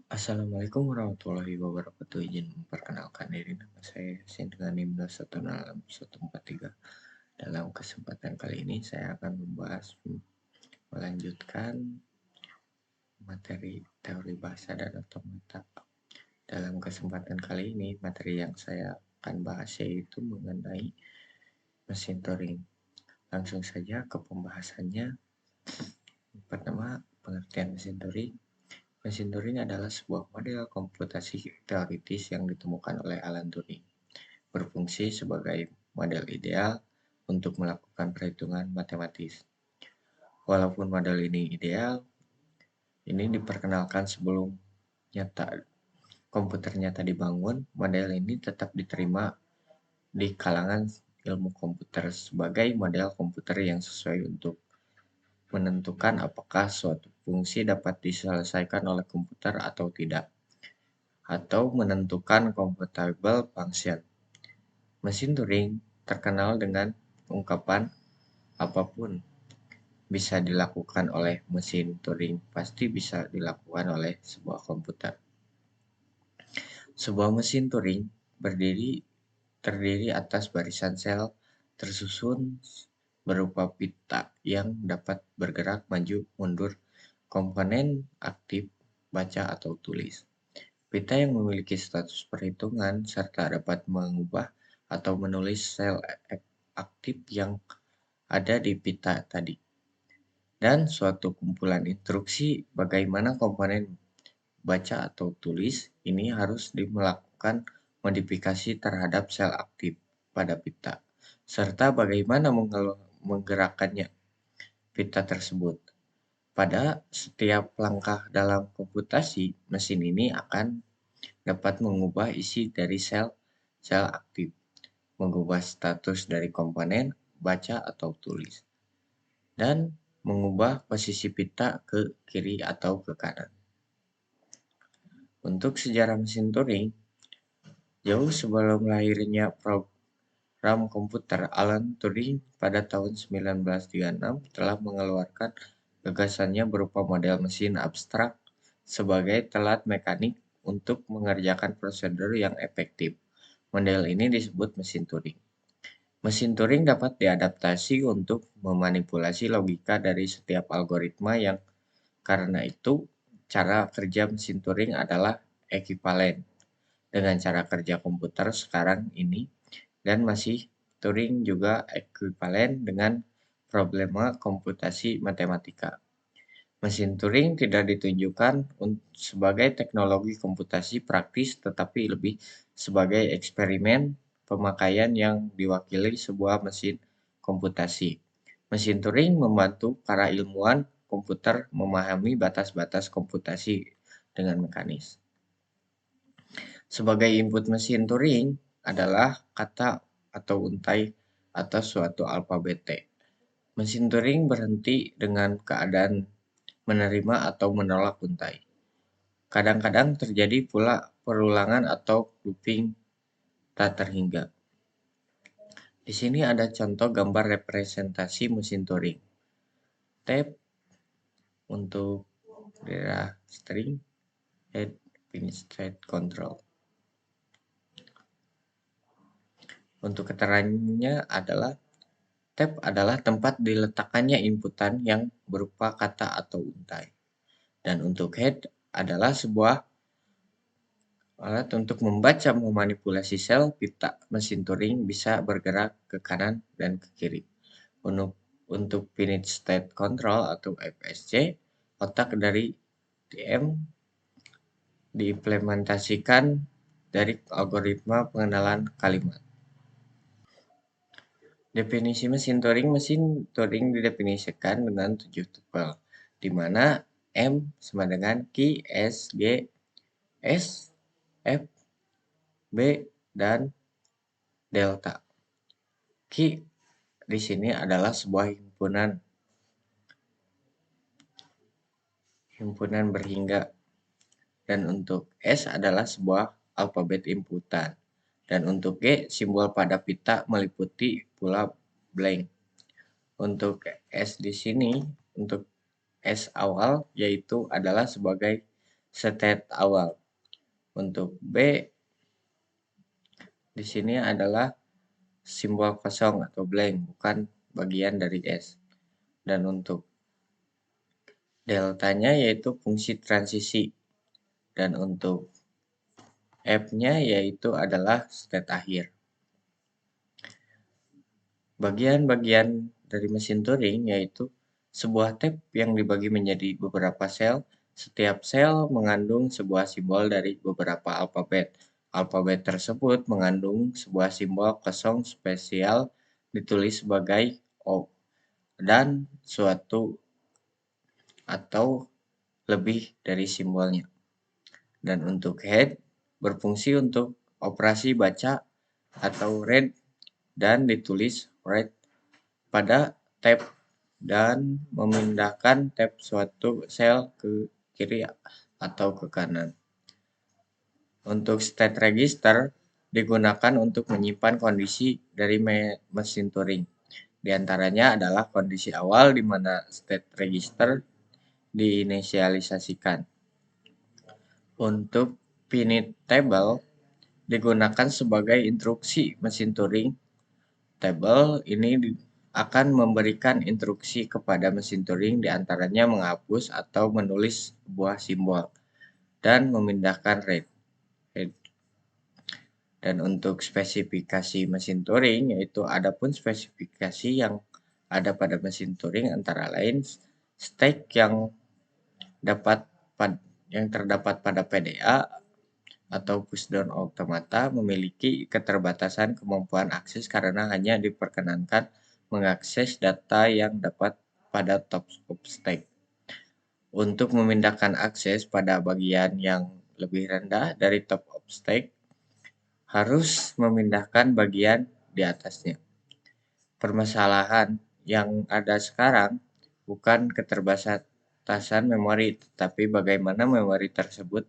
Assalamualaikum warahmatullahi wabarakatuh. Izin memperkenalkan diri, nama saya Yasin dengan NIM 2166143. Dalam kesempatan kali ini saya akan melanjutkan materi teori bahasa dan otomata. Dalam kesempatan kali ini, materi yang saya akan bahas yaitu mengenai mesin Turing. Langsung saja ke pembahasannya. Pertama, pengertian mesin Turing. Mesin Turing adalah sebuah model komputasi teoritis yang ditemukan oleh Alan Turing, berfungsi sebagai model ideal untuk melakukan perhitungan matematis. Walaupun model ini ideal, ini diperkenalkan sebelum komputer nyata dibangun, model ini tetap diterima di kalangan ilmu komputer sebagai model komputer yang sesuai untuk menentukan apakah suatu fungsi dapat diselesaikan oleh komputer atau tidak, atau menentukan computable function. Mesin Turing terkenal dengan ungkapan apapun bisa dilakukan oleh mesin Turing pasti bisa dilakukan oleh sebuah komputer. Sebuah mesin Turing terdiri atas barisan sel tersusun berupa pita yang dapat bergerak maju mundur komponen aktif, baca atau tulis. Pita yang memiliki status perhitungan serta dapat mengubah atau menulis sel aktif yang ada di pita tadi. Dan suatu kumpulan instruksi bagaimana komponen baca atau tulis ini harus melakukan modifikasi terhadap sel aktif pada pita, serta bagaimana menggerakkannya pita tersebut. Pada setiap langkah dalam komputasi, mesin ini akan dapat mengubah isi dari sel aktif, mengubah status dari komponen baca atau tulis, dan mengubah posisi pita ke kiri atau ke kanan. Untuk sejarah mesin Turing, jauh sebelum lahirnya program komputer, Alan Turing pada tahun 1936 telah mengeluarkan gagasannya berupa model mesin abstrak sebagai telat mekanik untuk mengerjakan prosedur yang efektif. Model ini disebut mesin Turing. Mesin Turing dapat diadaptasi untuk memanipulasi logika dari setiap algoritma yang karena itu cara kerja mesin Turing adalah ekivalen dengan cara kerja komputer sekarang ini, dan masih Turing juga ekivalen dengan problema komputasi matematika. Mesin Turing tidak ditunjukkan sebagai teknologi komputasi praktis tetapi lebih sebagai eksperimen pemakaian yang diwakili sebuah mesin komputasi. Mesin Turing membantu para ilmuwan komputer memahami batas-batas komputasi dengan mekanis. Sebagai input mesin Turing adalah kata atau untai atas suatu alfabet T. Mesin Turing berhenti dengan keadaan menerima atau menolak untai. Kadang-kadang terjadi pula perulangan atau looping tak terhingga. Di sini ada contoh gambar representasi mesin Turing. Tab untuk daerah string, head, finish state control. Untuk keterangannya adalah tab adalah tempat diletakkannya inputan yang berupa kata atau untai. Dan untuk head adalah sebuah alat untuk membaca memanipulasi sel pita. Mesin Turing bisa bergerak ke kanan dan ke kiri. Untuk Finite State Control atau FSC, otak dari TM diimplementasikan dari algoritma pengenalan kalimat. Definisi mesin Turing didefinisikan dengan 7 tupel, di mana M sama dengan Q, S, G, S, F, B, dan delta. Q di sini adalah sebuah himpunan berhingga, dan untuk S adalah sebuah alfabet inputan, dan untuk G simbol pada pita meliputi pula blank. Untuk S di sini, untuk S awal yaitu adalah sebagai state awal. Untuk B di sini adalah simbol kosong atau blank, bukan bagian dari S. Dan untuk deltanya yaitu fungsi transisi. Dan untuk F-nya yaitu adalah state akhir. Bagian-bagian dari mesin Turing yaitu sebuah tab yang dibagi menjadi beberapa sel. Setiap sel mengandung sebuah simbol dari beberapa alfabet. Alfabet tersebut mengandung sebuah simbol kosong spesial ditulis sebagai O dan suatu atau lebih dari simbolnya. Dan untuk head berfungsi untuk operasi baca atau read dan ditulis write pada tab dan memindahkan tab suatu sel ke kiri atau ke kanan. Untuk state register digunakan untuk menyimpan kondisi dari mesin Turing. Di antaranya adalah kondisi awal di mana state register diinisialisasikan. Untuk finite table digunakan sebagai instruksi mesin Turing. Tabel ini akan memberikan instruksi kepada mesin Turing di antaranya menghapus atau menulis sebuah simbol dan memindahkan read. Dan untuk spesifikasi mesin Turing yaitu adapun spesifikasi yang ada pada mesin Turing antara lain stack yang terdapat pada PDA atau pushdown automata memiliki keterbatasan kemampuan akses karena hanya diperkenankan mengakses data yang dapat pada top of stack. Untuk memindahkan akses pada bagian yang lebih rendah dari top of stack, harus memindahkan bagian di atasnya. Permasalahan yang ada sekarang bukan keterbatasan memori, tetapi bagaimana memori tersebut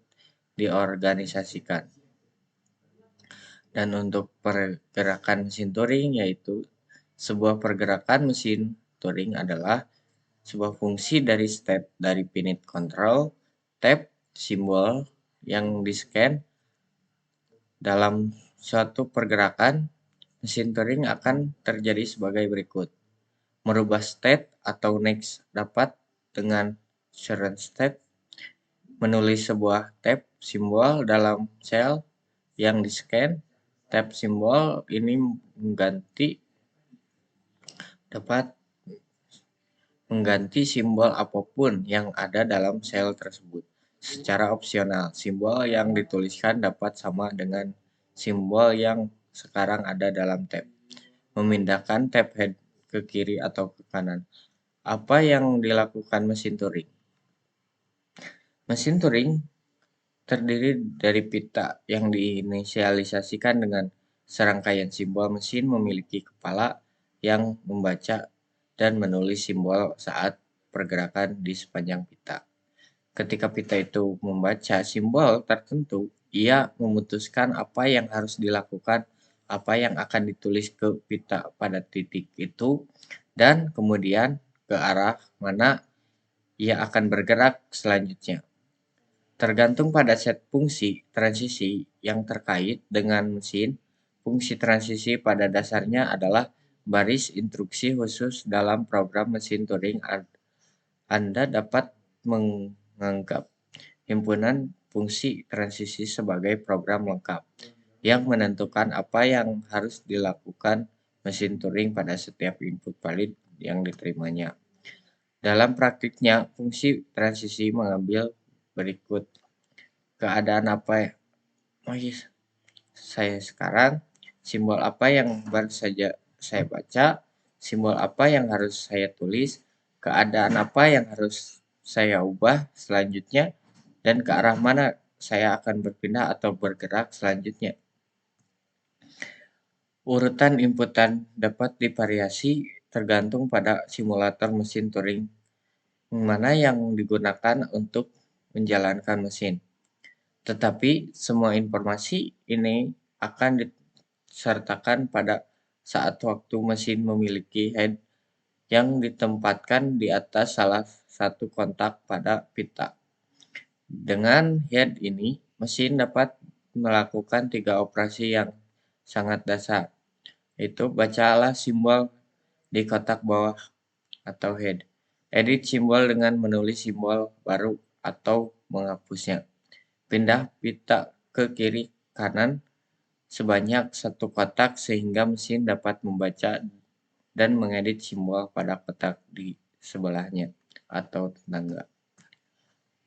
diorganisasikan. Dan untuk pergerakan mesin Turing yaitu sebuah pergerakan mesin Turing adalah sebuah fungsi dari state dari finite control tab simbol yang di-scan. Dalam suatu pergerakan mesin Turing akan terjadi sebagai berikut. Merubah state atau next dapat dengan current state, menulis sebuah tab simbol dalam sel yang di-scan. Tab simbol ini dapat mengganti simbol apapun yang ada dalam sel tersebut. Secara opsional, simbol yang dituliskan dapat sama dengan simbol yang sekarang ada dalam tab. Memindahkan tab head ke kiri atau ke kanan. Apa yang dilakukan mesin Turing? Mesin Turing terdiri dari pita yang diinisialisasikan dengan serangkaian simbol. Mesin memiliki kepala yang membaca dan menulis simbol saat pergerakan di sepanjang pita. Ketika pita itu membaca simbol tertentu, ia memutuskan apa yang harus dilakukan, apa yang akan ditulis ke pita pada titik itu, dan kemudian ke arah mana ia akan bergerak selanjutnya. Tergantung pada set fungsi transisi yang terkait dengan mesin, fungsi transisi pada dasarnya adalah baris instruksi khusus dalam program mesin Turing. Anda dapat menganggap himpunan fungsi transisi sebagai program lengkap yang menentukan apa yang harus dilakukan mesin Turing pada setiap input valid yang diterimanya. Dalam praktiknya, fungsi transisi mengambil berikut. Keadaan apa saya sekarang, simbol apa yang baru saja saya baca, simbol apa yang harus saya tulis, keadaan apa yang harus saya ubah selanjutnya, dan ke arah mana saya akan berpindah atau bergerak selanjutnya. Urutan inputan dapat divariasi tergantung pada simulator mesin Turing mana yang digunakan untuk menjalankan mesin. Tetapi semua informasi ini akan disertakan pada saat waktu mesin memiliki head yang ditempatkan di atas salah satu kontak pada pita. Dengan head ini, mesin dapat melakukan 3 operasi yang sangat dasar, yaitu bacalah simbol di kotak bawah atau head, edit simbol dengan menulis simbol baru atau menghapusnya, pindah pita ke kiri kanan sebanyak satu kotak sehingga mesin dapat membaca dan mengedit simbol pada kotak di sebelahnya atau tetangga.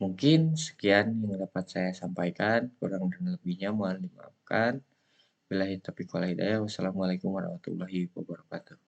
Mungkin sekian yang dapat saya sampaikan, kurang dan lebihnya mohon dimaafkan. Billahi taufiq wal hidayah. Wassalamualaikum warahmatullahi wabarakatuh.